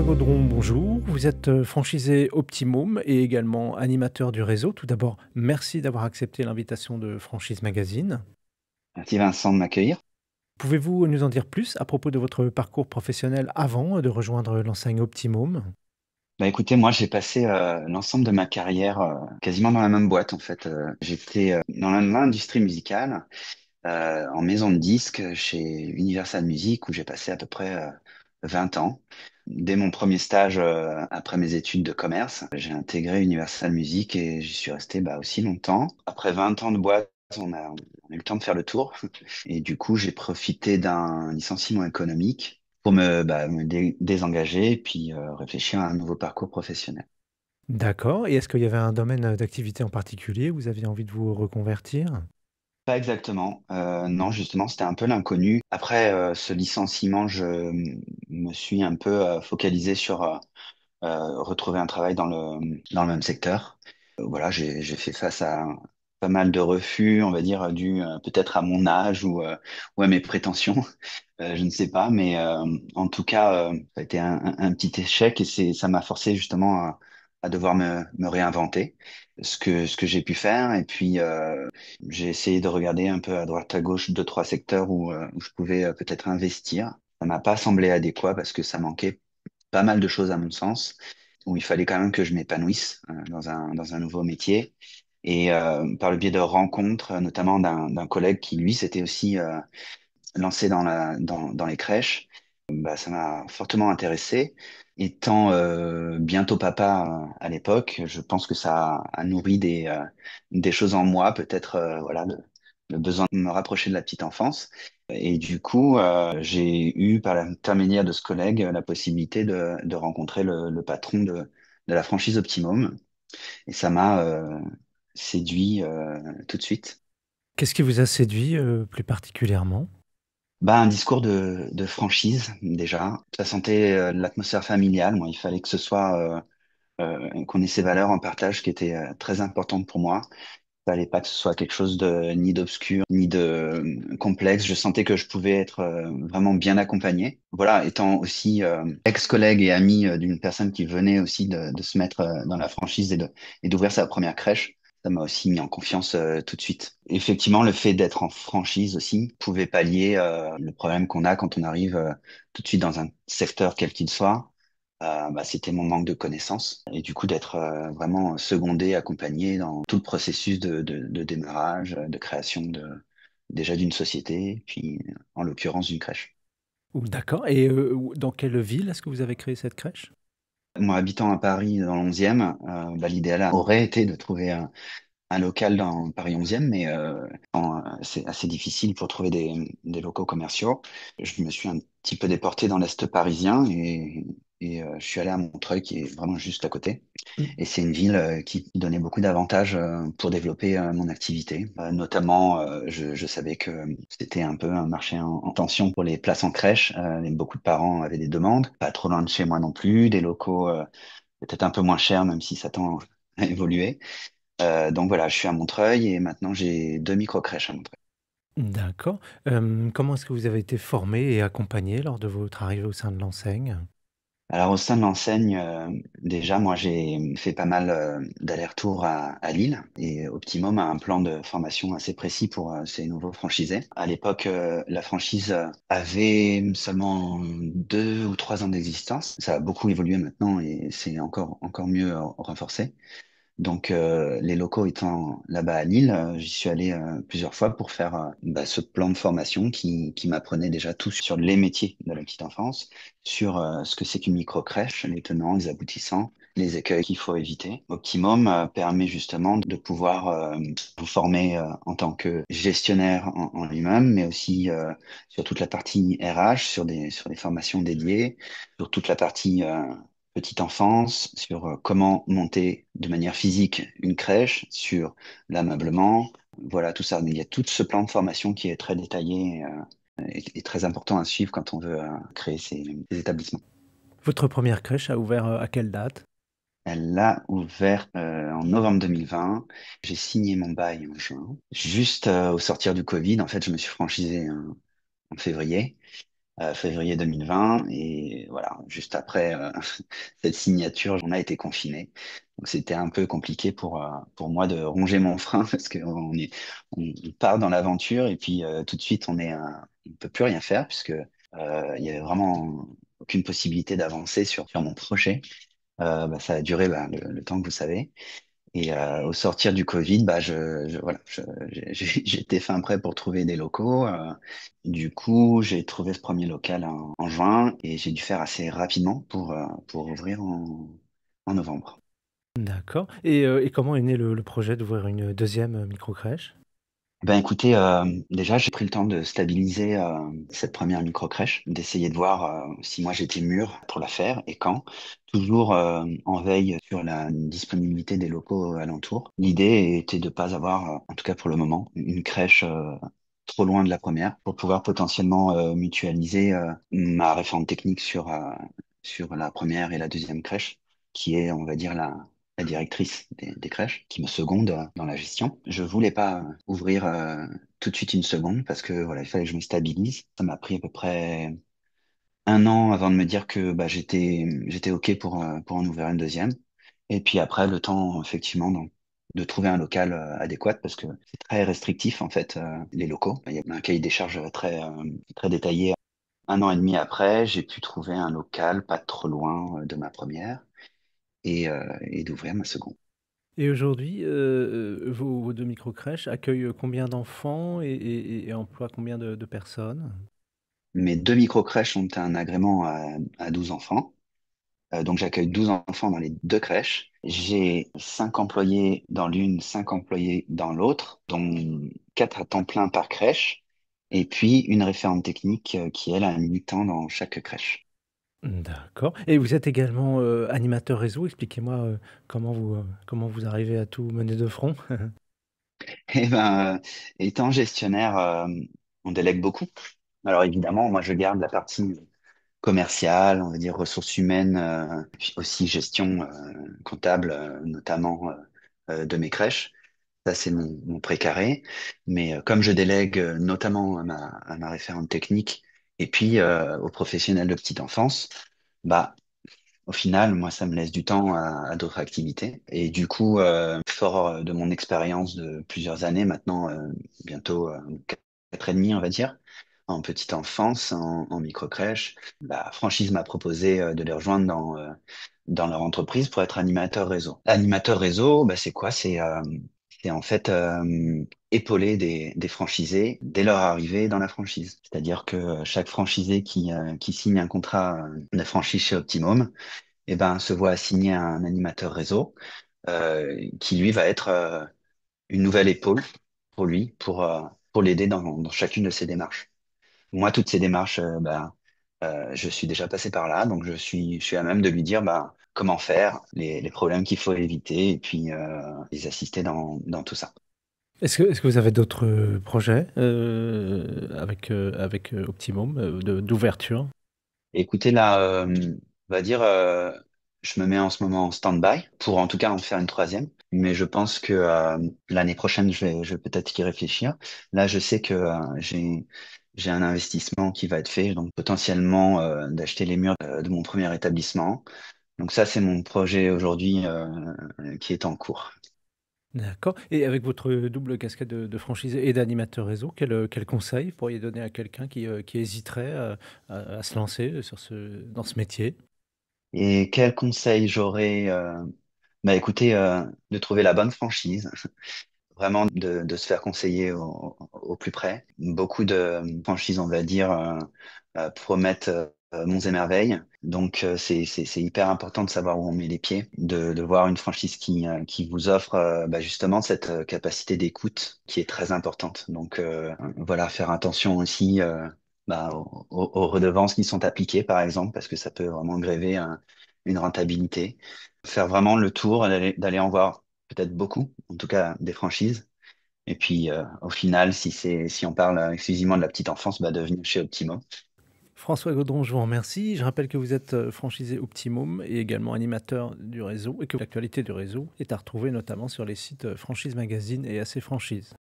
François Gaudron, bonjour. Vous êtes franchisé Optimum et également animateur du réseau. Tout d'abord, merci d'avoir accepté l'invitation de Franchise Magazine. Merci Vincent de m'accueillir. Pouvez-vous nous en dire plus à propos de votre parcours professionnel avant de rejoindre l'enseigne Optimum? Bah écoutez, moi j'ai passé l'ensemble de ma carrière quasiment dans la même boîte en fait. J'étais dans l'industrie musicale, en maison de disques chez Universal Music où j'ai passé à peu près 20 ans. Dès mon premier stage après mes études de commerce, j'ai intégré Universal Music et j'y suis resté aussi longtemps. Après 20 ans de boîte, on a eu le temps de faire le tour. Et du coup, j'ai profité d'un licenciement économique pour me désengager et puis réfléchir à un nouveau parcours professionnel. D'accord. Et est-ce qu'il y avait un domaine d'activité en particulier où vous aviez envie de vous reconvertir? Pas exactement. Non, justement, c'était un peu l'inconnu. Après ce licenciement, me suis un peu focalisé sur retrouver un travail dans le même secteur. Voilà, j'ai fait face à pas mal de refus, on va dire, dû peut-être à mon âge ou à mes prétentions. Je ne sais pas, mais en tout cas, ça a été un petit échec et ça m'a forcé justement à devoir me réinventer, ce que j'ai pu faire. Et puis, j'ai essayé de regarder un peu à droite à gauche deux, trois secteurs où je pouvais peut-être investir. Ça m'a pas semblé adéquat parce que ça manquait pas mal de choses à mon sens, où il fallait quand même que je m'épanouisse dans un nouveau métier. Et par le biais de rencontres, notamment d'un collègue qui, lui, s'était aussi lancé dans les crèches, ça m'a fortement intéressé. Étant bientôt papa à l'époque, je pense que ça a nourri des choses en moi, peut-être voilà, le besoin de me rapprocher de la petite enfance. Et du coup, j'ai eu par l'intermédiaire de ce collègue la possibilité de rencontrer le patron de la franchise Optimum. Et ça m'a séduit tout de suite. Qu'est-ce qui vous a séduit plus particulièrement? Un discours de franchise déjà. Ça sentait l'atmosphère familiale. Moi, il fallait que ce soit qu'on ait ces valeurs en partage qui étaient très importantes pour moi. Il fallait pas que ce soit quelque chose de ni d'obscur ni de complexe. Je sentais que je pouvais être vraiment bien accompagné. Voilà, étant aussi ex-collègue et ami d'une personne qui venait aussi de se mettre dans la franchise et d'ouvrir sa première crèche. Ça m'a aussi mis en confiance tout de suite. Effectivement, le fait d'être en franchise aussi pouvait pallier le problème qu'on a quand on arrive tout de suite dans un secteur quel qu'il soit. C'était mon manque de connaissances et du coup d'être vraiment secondé, accompagné dans tout le processus de démarrage, de création déjà d'une société, puis en l'occurrence d'une crèche. D'accord. Et dans quelle ville est-ce que vous avez créé cette crèche? Moi, habitant à Paris dans l'11e, l'idéal aurait été de trouver un local dans Paris 11e, mais c'est assez difficile pour trouver des locaux commerciaux. Je me suis un petit peu déporté dans l'Est parisien et je suis allé à Montreuil, qui est vraiment juste à côté. Et c'est une ville qui donnait beaucoup d'avantages pour développer mon activité. Notamment, je savais que c'était un peu un marché en tension pour les places en crèche. Beaucoup de parents avaient des demandes, pas trop loin de chez moi non plus, des locaux peut-être un peu moins chers, même si ça tend à évoluer. Donc voilà, je suis à Montreuil et maintenant j'ai deux micro-crèches à Montreuil. D'accord. Comment est-ce que vous avez été formé et accompagné lors de votre arrivée au sein de l'enseigne? Alors au sein de l'enseigne, déjà moi j'ai fait pas mal d'allers-retours à Lille et Optimum a un plan de formation assez précis pour ses nouveaux franchisés. À l'époque, la franchise avait seulement 2 ou 3 ans d'existence. Ça a beaucoup évolué maintenant et c'est encore mieux renforcé. Donc, les locaux étant là-bas à Lille, j'y suis allé plusieurs fois pour faire ce plan de formation qui m'apprenait déjà tout sur les métiers de la petite enfance, sur ce que c'est qu'une micro-crèche, les tenants, les aboutissants, les écueils qu'il faut éviter. Optimum permet justement de pouvoir vous former en tant que gestionnaire en lui-même, mais aussi sur toute la partie RH, sur des formations dédiées, sur toute la partie petite enfance, sur comment monter de manière physique une crèche, sur l'ameublement, voilà tout ça. Mais il y a tout ce plan de formation qui est très détaillé et très important à suivre quand on veut créer ces établissements. Votre première crèche a ouvert à quelle date? Elle l'a ouvert en novembre 2020. J'ai signé mon bail en juin. Juste au sortir du Covid, en fait, je me suis franchisé en février. février 2020. Et voilà, juste après cette signature, on a été confiné. Donc c'était un peu compliqué pour moi de ronger mon frein parce on part dans l'aventure et puis tout de suite on peut plus rien faire puisque il y avait vraiment aucune possibilité d'avancer sur mon projet. Ça a duré le temps que vous savez. Et au sortir du Covid, voilà, j'étais fin prêt pour trouver des locaux. Du coup, j'ai trouvé ce premier local en juin et j'ai dû faire assez rapidement pour ouvrir en novembre. D'accord et comment est né le projet d'ouvrir une deuxième e microcrèche? Ben écoutez, déjà j'ai pris le temps de stabiliser cette première micro-crèche, d'essayer de voir si moi j'étais mûr pour la faire et quand, toujours en veille sur la disponibilité des locaux alentours. L'idée était de pas avoir, en tout cas pour le moment, une crèche trop loin de la première pour pouvoir potentiellement mutualiser ma référente technique sur la première et la deuxième crèche, qui est, on va dire, la directrice des crèches, qui me seconde dans la gestion. Je voulais pas ouvrir tout de suite une seconde parce que voilà, il fallait que je me stabilise. Ça m'a pris à peu près un an avant de me dire que j'étais OK pour en ouvrir une deuxième. Et puis après, le temps, effectivement, de trouver un local adéquat parce que c'est très restrictif, en fait, les locaux. Il y a un cahier des charges très détaillé. Un an et demi après, j'ai pu trouver un local pas trop loin de ma première et d'ouvrir ma seconde. Et aujourd'hui, vos 2 microcrèches accueillent combien d'enfants et emploient combien de personnes? Mes deux micro-crèches ont un agrément à 12 enfants. Donc j'accueille 12 enfants dans les deux crèches. J'ai 5 employés dans l'une, 5 employés dans l'autre, dont 4 à temps plein par crèche. Et puis une référente technique qui, elle, a un mi-temps dans chaque crèche. D'accord et vous êtes également, animateur réseau. Expliquez-moi, comment vous arrivez à tout mener de front? Eh ben, étant gestionnaire, on délègue beaucoup. Alors évidemment, moi je garde la partie commerciale, on va dire ressources humaines, puis aussi gestion comptable, notamment de mes crèches. Ça, c'est mon précaré. Mais comme je délègue notamment à ma référente technique et puis aux professionnels de petite enfance, bah, au final, moi, ça me laisse du temps à d'autres activités. Et du coup, fort de mon expérience de plusieurs années maintenant, bientôt 4 et demi, on va dire, en petite enfance, en microcrèche, la franchise m'a proposé de les rejoindre dans leur entreprise pour être animateur réseau. Animateur réseau, bah, c'est quoi? C'est en fait épauler des franchisés dès leur arrivée dans la franchise. C'est-à-dire que chaque franchisé qui signe un contrat de franchise chez Optimum, eh ben, se voit assigner un animateur réseau qui lui va être une nouvelle épaule pour lui, pour l'aider dans chacune de ses démarches. Moi, toutes ces démarches, je suis déjà passé par là, donc je suis à même de lui dire comment faire, les problèmes qu'il faut éviter, et puis les assister dans tout ça. Est-ce que vous avez d'autres, projets, avec, Optimum, d'ouverture? Écoutez, là, on va dire, je me mets en ce moment en stand-by pour en tout cas en faire une troisième. Mais je pense que l'année prochaine, je vais peut-être y réfléchir. Là, je sais que j'ai un investissement qui va être fait, donc potentiellement d'acheter les murs de mon premier établissement. Donc ça, c'est mon projet aujourd'hui qui est en cours. D'accord et avec votre double casquette de franchisé et d'animateur réseau, quel conseil vous pourriez donner à quelqu'un qui hésiterait, à se lancer dans ce métier? Et quel conseil j'aurais bah écoutez, de trouver la bonne franchise. Vraiment de se faire conseiller au plus près. Beaucoup de franchises, on va dire, promettent monts et merveilles. Donc, c'est hyper important de savoir où on met les pieds, de voir une franchise qui vous offre justement cette capacité d'écoute qui est très importante. Donc, voilà, faire attention aussi aux redevances qui sont appliquées, par exemple, parce que ça peut vraiment gréver une rentabilité. Faire vraiment le tour, d'aller en voir peut-être beaucoup, en tout cas des franchises. Et puis au final, si on parle exclusivement de la petite enfance, de venir chez Optimo. François Gaudron, je vous remercie. Je rappelle que vous êtes, franchisé Optimum et également animateur du réseau et que l'actualité du réseau est à retrouver notamment sur les sites, Franchise Magazine et AC Franchise.